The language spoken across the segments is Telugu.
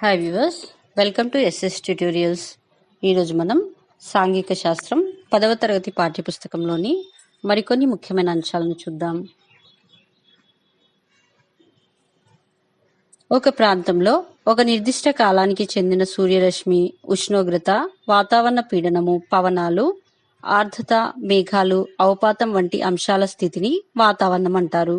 Hi viewers, welcome to SS tutorials. ఈరోజు మనం సాంఘిక శాస్త్రం 10వ తరగతి పాఠ్యపుస్తకంలోని మరికొన్ని ముఖ్యమైన అంశాలను చూద్దాం. ఒక ప్రాంతంలో ఒక నిర్దిష్ట కాలానికి చెందిన సూర్యరశ్మి, ఉష్ణోగ్రత, వాతావరణ పీడనము, పవనాలు, ఆర్ద్రత, మేఘాలు, అవపాతం వంటి అంశాల స్థితిని వాతావరణం అంటారు.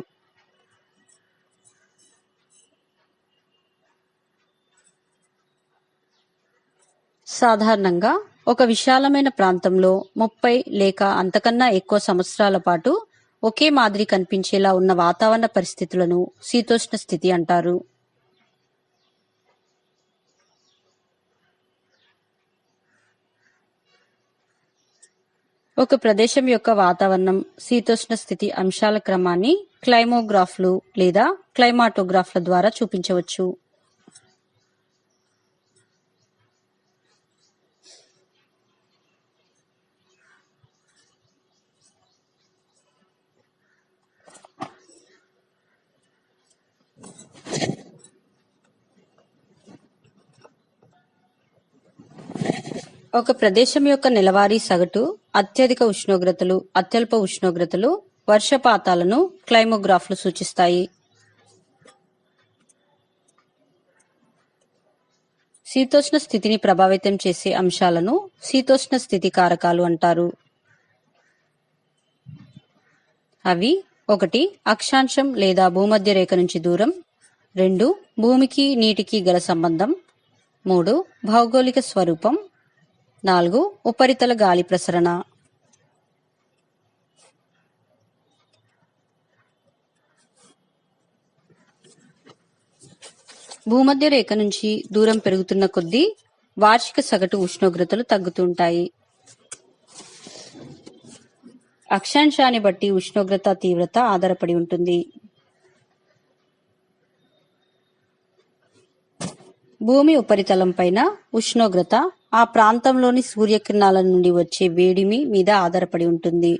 సాధారణంగా ఒక విశాలమైన ప్రాంతంలో 30 లేక అంతకన్నా ఎక్కువ సంవత్సరాల పాటు ఒకే మాదిరి కనిపించేలా ఉన్న వాతావరణ పరిస్థితులను శీతోష్ణ స్థితి అంటారు. ఒక ప్రదేశం యొక్క వాతావరణం శీతోష్ణ స్థితి అంశాల క్రమాన్ని క్లైమోగ్రాఫ్లు లేదా క్లైమాటోగ్రాఫ్ల ద్వారా చూపించవచ్చు. ఒక ప్రదేశం యొక్క నెలవారీ సగటు, అత్యధిక ఉష్ణోగ్రతలు, అత్యల్ప ఉష్ణోగ్రతలు, వర్షపాతాలను క్లైమోగ్రాఫ్లు సూచిస్తాయి. శీతోష్ణ స్థితిని ప్రభావితం చేసే అంశాలను శీతోష్ణ స్థితి కారకాలు అంటారు. అవి 1. అక్షాంశం లేదా భూమధ్య రేఖ నుంచి దూరం, 2. భూమికి నీటికి గల సంబంధం, 3. భౌగోళిక స్వరూపం, 4. ఉపరితల గాలి ప్రసరణ. భూమధ్య రేఖ నుంచి దూరం పెరుగుతున్న కొద్దీ వార్షిక సగటు ఉష్ణోగ్రతలు తగ్గుతుంటాయి. అక్షాంశాన్ని బట్టి ఉష్ణోగ్రత తీవ్రత ఆధారపడి ఉంటుంది. భూమి ఉపరితలం పైన ఉష్ణోగ్రత ఆ ప్రాంతంలోని సూర్యకిరణాల నుండి వచ్చే వేడిమి మీద ఆధారపడి ఉంటుంది.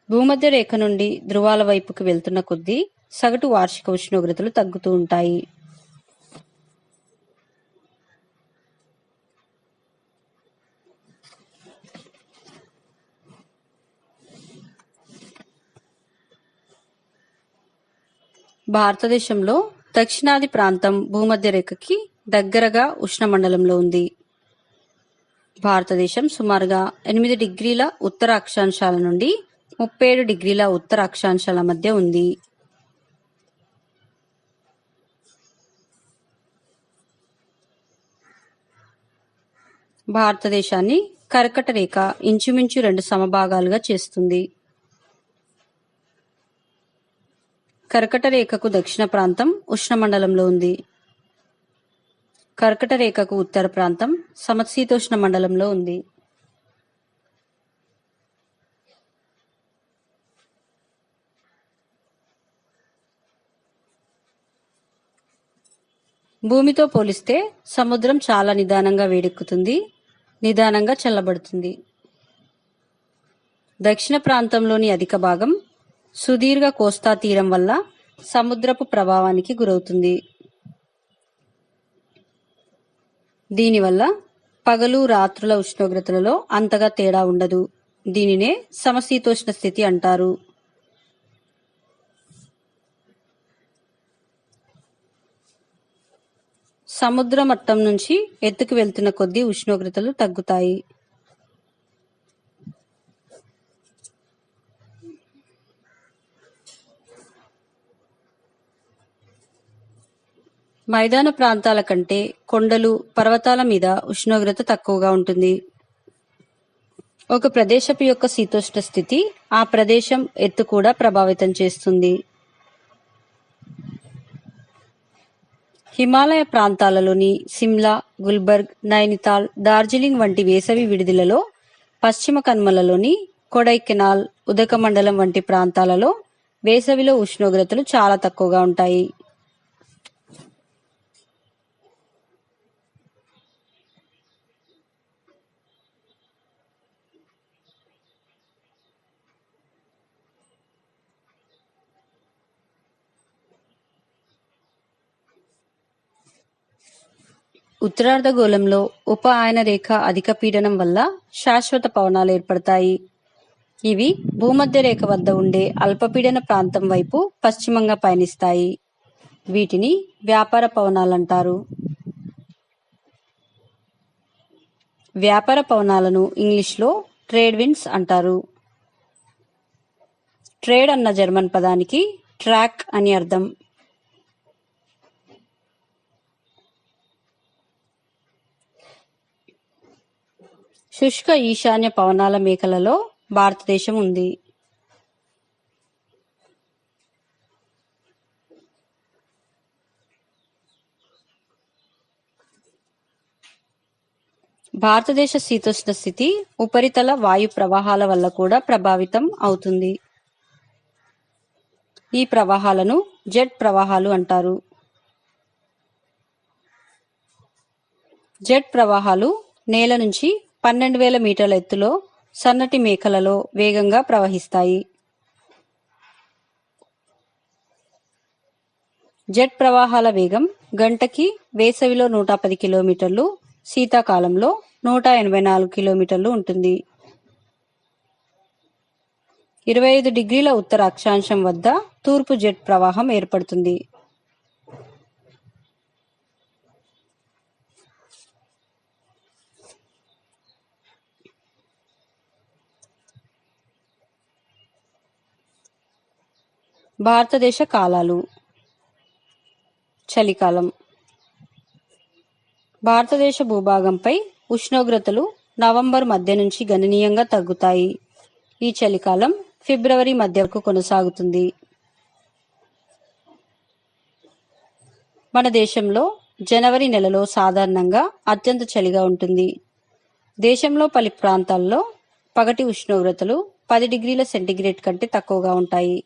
భూమధ్య రేఖ నుండి ధృవాల వైపుకు వెళ్తున్న కొద్దీ సగటు వార్షిక ఉష్ణోగ్రతలు తగ్గుతూ ఉంటాయి. భారతదేశంలో దక్షిణాది ప్రాంతం భూమధ్య రేఖకి దగ్గరగా ఉష్ణమండలంలో ఉంది. భారతదేశం సుమారుగా 8 డిగ్రీల ఉత్తర అక్షాంశాల నుండి 37 డిగ్రీల ఉత్తర అక్షాంశాల మధ్య ఉంది. భారతదేశాన్ని కర్కట రేఖ ఇంచుమించు 2 సమభాగాలుగా చేస్తుంది. కర్కట రేఖకు దక్షిణ ప్రాంతం ఉష్ణమండలంలో ఉంది. కర్కట రేఖకు ఉత్తర ప్రాంతం సమశీతోష్ణ మండలంలో ఉంది. భూమితో పోలిస్తే సముద్రం చాలా నిదానంగా వేడెక్కుతుంది, నిదానంగా చల్లబడుతుంది. దక్షిణ ప్రాంతంలోని అధిక భాగం సుదీర్ఘ కోస్తా తీరం వల్ల సముద్రపు ప్రభావానికి గురవుతుంది. దీనివల్ల పగలు రాత్రుల ఉష్ణోగ్రతలలో అంతగా తేడా ఉండదు. దీనినే సమశీతోష్ణ స్థితి అంటారు. సముద్ర మట్టం నుంచి ఎత్తుకు వెళ్తున్న కొద్దీ ఉష్ణోగ్రతలు తగ్గుతాయి. మైదాన ప్రాంతాల కంటే కొండలు, పర్వతాల మీద ఉష్ణోగ్రత తక్కువగా ఉంటుంది. ఒక ప్రదేశపు యొక్క శీతోష్ణ స్థితి ఆ ప్రదేశం ఎత్తు కూడా ప్రభావితం చేస్తుంది. హిమాలయ ప్రాంతాలలోని సిమ్లా, గుల్బర్గ్, నైనితాల్, డార్జిలింగ్ వంటి వేసవి విడిదిలలో, పశ్చిమ కనుమలలోని కొడైకెనాల్, ఉదకమండలం వంటి ప్రాంతాలలో వేసవిలో ఉష్ణోగ్రతలు చాలా తక్కువగా ఉంటాయి. ఉత్తరార్ధగోళంలో ఉప ఆయన రేఖ అధిక పీడనం వల్ల శాశ్వత పవనాలు ఏర్పడతాయి. ఇవి భూమధ్య రేఖ వద్ద ఉండే అల్పపీడన ప్రాంతం వైపు పశ్చిమంగా పయనిస్తాయి. వీటిని వ్యాపార పవనాలంటారు. వ్యాపార పవనాలను ఇంగ్లీష్లో ట్రేడ్ విండ్స్ అంటారు. ట్రేడ్ అన్న జర్మన్ పదానికి ట్రాక్ అని అర్థం. శుష్క ఈశాన్య పవనాల మేఖలలో భారతదేశం ఉంది. భారతదేశ శీతోష్ణ స్థితి ఉపరితల వాయు ప్రవాహాల వల్ల కూడా ప్రభావితం అవుతుంది. ఈ ప్రవాహాలను జెట్ ప్రవాహాలు అంటారు. జెట్ ప్రవాహాలు నేల నుంచి 12,000 మీటర్ల ఎత్తులో సన్నటి మేఖలలో వేగంగా ప్రవహిస్తాయి. జెట్ ప్రవాహాల వేగం గంటకి వేసవిలో 110 కిలోమీటర్లు, శీతాకాలంలో 184 కిలోమీటర్లు ఉంటుంది. 25 డిగ్రీల ఉత్తర అక్షాంశం వద్ద తూర్పు జెట్ ప్రవాహం ఏర్పడుతుంది. భారతదేశ కాలాలు. చలికాలం. భారతదేశ భూభాగంపై ఉష్ణోగ్రతలు నవంబర్ మధ్య నుంచి గణనీయంగా తగ్గుతాయి. ఈ చలికాలం ఫిబ్రవరి మధ్య వరకు కొనసాగుతుంది. మన దేశంలో జనవరి నెలలో సాధారణంగా అత్యంత చలిగా ఉంటుంది. దేశంలో పలు ప్రాంతాల్లో పగటి ఉష్ణోగ్రతలు 10 డిగ్రీల సెంటీగ్రేడ్ కంటే తక్కువగా ఉంటాయి.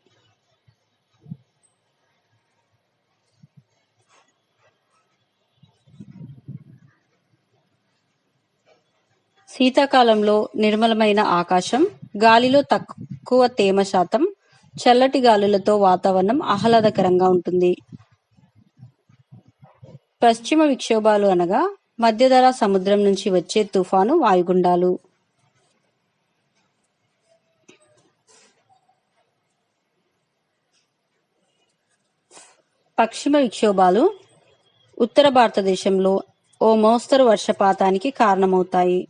శీతాకాలంలో నిర్మలమైన ఆకాశం, గాలిలో తక్కువ తేమ శాతం, చల్లటి గాలులతో వాతావరణం ఆహ్లాదకరంగా ఉంటుంది. పశ్చిమ విక్షోభాలు అనగా మధ్యధరా సముద్రం నుంచి వచ్చే తుఫాను వాయుగుండాలు. పశ్చిమ విక్షోభాలు ఉత్తర భారతదేశంలో ఓ మోస్తరు వర్షపాతానికి కారణమవుతాయి.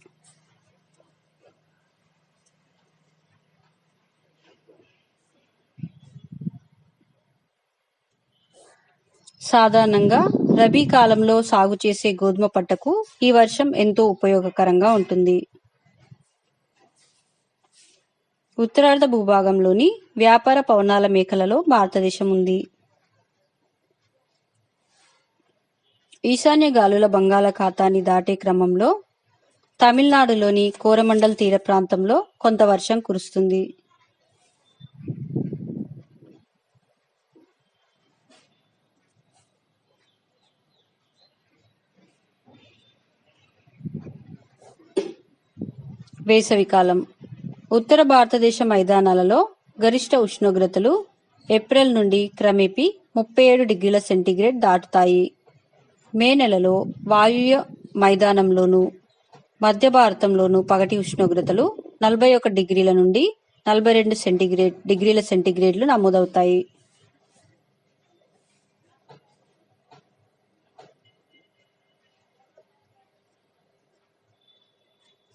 సాధారణంగా రబీ కాలంలో సాగు చేసే గోధుమ పంటకు ఈ వర్షం ఎంతో ఉపయోగకరంగా ఉంటుంది. ఉత్తరార్ధ భూభాగంలోని వ్యాపార పవనాల మేఖలలో భారతదేశం ఉంది. ఈశాన్య గాలుల బంగాళాఖాతాన్ని దాటే క్రమంలో తమిళనాడులోని కోరమండల్ తీర ప్రాంతంలో కొంత వర్షం కురుస్తుంది. వేసవికాలం. ఉత్తర భారతదేశ మైదానాలలో గరిష్ట ఉష్ణోగ్రతలు ఏప్రిల్ నుండి క్రమేపీ 37 డిగ్రీల సెంటీగ్రేడ్ దాటుతాయి. మే నెలలో వాయువ్య మైదానంలోను, మధ్య భారతంలోను పగటి ఉష్ణోగ్రతలు 41 డిగ్రీల నుండి 42 డిగ్రీల సెంటీగ్రేడ్లు నమోదవుతాయి.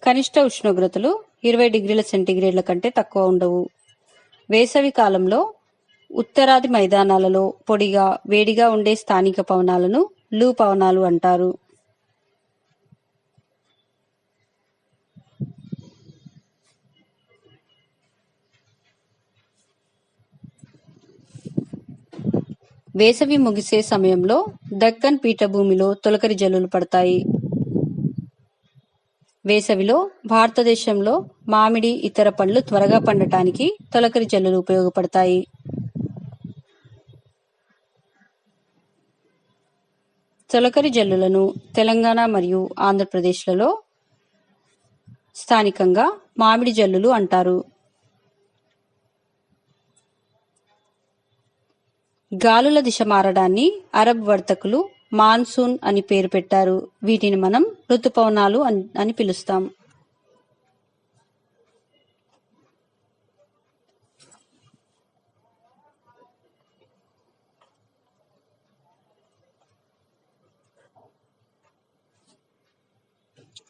కనిష్ట ఉష్ణోగ్రతలు 20 డిగ్రీల సెంటీగ్రేడ్ల కంటే తక్కువ ఉండవు. వేసవి కాలంలో ఉత్తరాది మైదానాలలో పొడిగా వేడిగా ఉండే స్థానిక పవనాలను లూ పవనాలు అంటారు. వేసవి ముగిసే సమయంలో దక్కన్ పీఠభూమిలో తొలకరి జల్లులు పడతాయి. వేసవిలో భారతదేశంలో మామిడి, ఇతర పండ్లు త్వరగా పండటానికి తొలకరి జల్లులు ఉపయోగపడతాయి. తొలకరి జల్లులను తెలంగాణ మరియు ఆంధ్రప్రదేశ్లలో స్థానికంగా మామిడి జల్లులు అంటారు. గాలుల దిశ మారడాన్ని అరబ్ వర్తకులు మాన్సూన్ అని పేరు పెట్టారు. వీటిని మనం ఋతుపవనాలు అని పిలుస్తాం.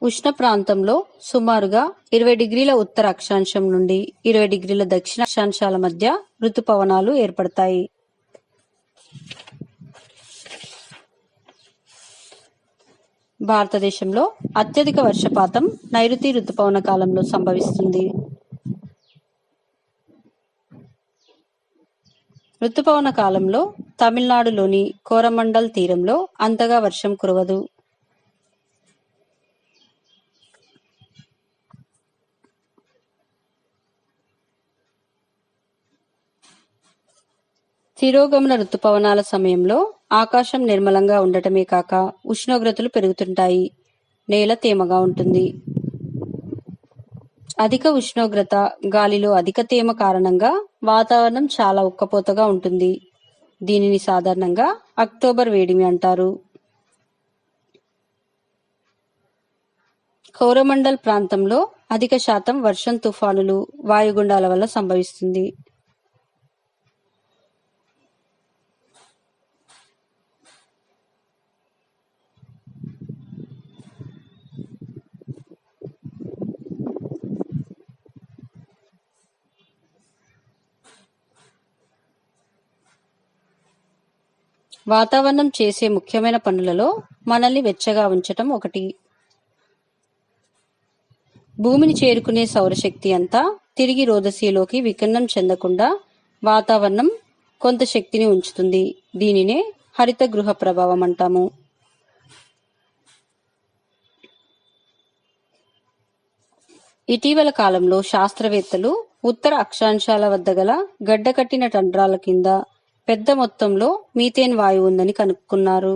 ఉష్ణ ప్రాంతంలో సుమారుగా 20 డిగ్రీల ఉత్తర అక్షాంశం నుండి 20 డిగ్రీల దక్షిణ అక్షాంశాల మధ్య ఋతుపవనాలు ఏర్పడతాయి. భారతదేశంలో అత్యధిక వర్షపాతం నైరుతి ఋతుపవన కాలంలో సంభవిస్తుంది. ఋతుపవన కాలంలో తమిళనాడులోని కోరమండల్ తీరంలో అంతగా వర్షం కురవదు. తిరోగమన ఋతుపవనాల సమయంలో ఆకాశం నిర్మలంగా ఉండటమే కాక ఉష్ణోగ్రతలు పెరుగుతుంటాయి. నేల తేమగా ఉంటుంది. అధిక ఉష్ణోగ్రత, గాలిలో అధిక తేమ కారణంగా వాతావరణం చాలా ఉక్కపోతగా ఉంటుంది. దీనిని సాధారణంగా అక్టోబర్ వేడిమి అంటారు. కోరమండల్ ప్రాంతంలో అధిక శాతం వర్షం, తుఫానులు, వాయుగుండాల వల్ల సంభవిస్తుంది. వాతావరణం చేసే ముఖ్యమైన పనులలో మనల్ని వెచ్చగా ఉంచటం ఒకటి. భూమిని చేరుకునే సౌరశక్తి అంతా తిరిగి రోదసీలోకి వికిరణం చెందకుండా వాతావరణం కొంత శక్తిని ఉంచుతుంది. దీనినే హరిత గృహ ప్రభావం అంటాము. ఇటీవల కాలంలో శాస్త్రవేత్తలు ఉత్తర అక్షాంశాల వద్ద గల గడ్డకట్టిన టండ్రాల కింద పెద్ద మొత్తంలో మీథేన్ వాయువు ఉందని కనుక్కున్నారు.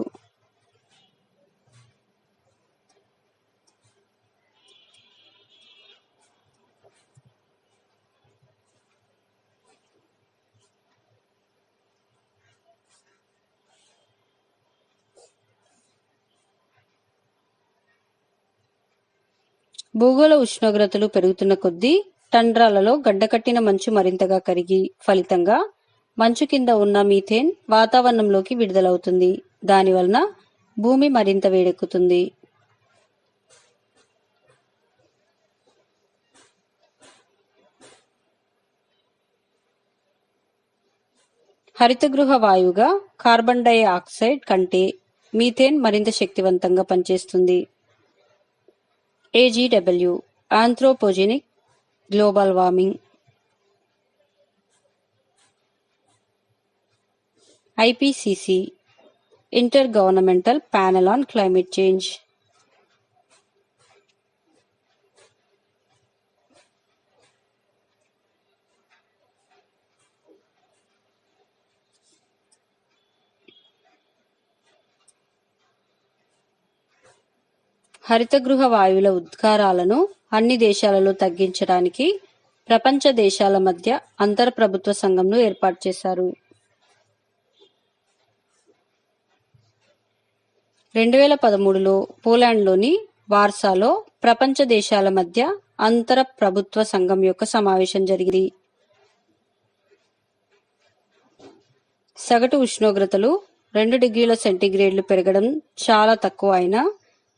భూగోళ ఉష్ణోగ్రతలు పెరుగుతున్న కొద్దీ టండ్రాలలో గడ్డకట్టిన మంచు మరింతగా కరిగి ఫలితంగా మంచు కింద ఉన్న మీథేన్ వాతావరణంలోకి విడుదలవుతుంది. దానివలన భూమి మరింత వేడెక్కుతుంది. హరితగృహ వాయువుగా కార్బన్ డైఆక్సైడ్ కంటే మీథేన్ మరింత శక్తివంతంగా పనిచేస్తుంది. AGW anthropogenic global warming. IPCC Intergovernmental Panel on Climate Change. హరితగృహ వాయువుల ఉద్గారాలను అన్ని దేశాలలో తగ్గించడానికి ప్రపంచ దేశాల మధ్య అంతర ప్రభుత్వ సంఘంను ఏర్పాటు చేశారు. 2013లో పోలాండ్లోని వార్సాలో ప్రపంచ దేశాల మధ్య అంతర ప్రభుత్వ సంఘం యొక్క సమావేశం జరిగింది. సగటు ఉష్ణోగ్రతలు 2 డిగ్రీల సెంటీగ్రేడ్లు పెరగడం చాలా తక్కువ అయినా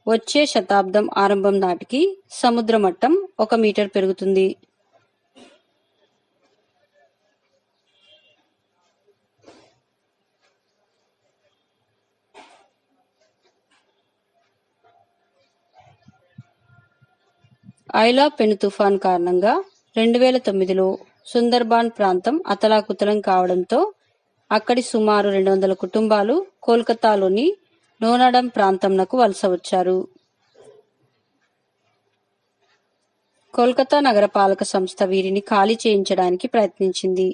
వచ్చే శతాబ్దం ఆరంభం నాటికి సముద్ర మట్టం 1 మీటర్ పెరుగుతుంది. ఐలా పెను తుఫాన్ కారణంగా 2009లో సుందర్బాన్ ప్రాంతం అతలాకుతలం కావడంతో అక్కడి సుమారు 200 కుటుంబాలు కోల్కతాలోని నోనాడం ప్రాంతంనకు వలస వచ్చారు. కోల్కతా నగరపాలక సంస్థ వీరిని ఖాళీ చేయించడానికి ప్రయత్నించింది.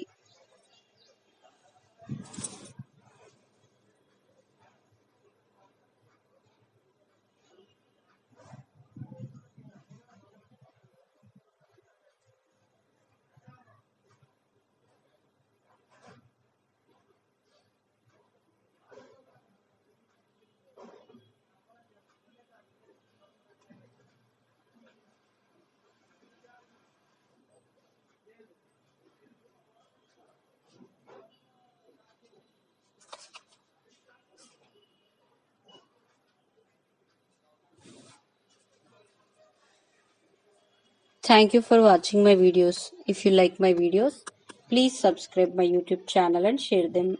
Thank you for watching my videos. If you like my videos, please subscribe my YouTube channel and share them.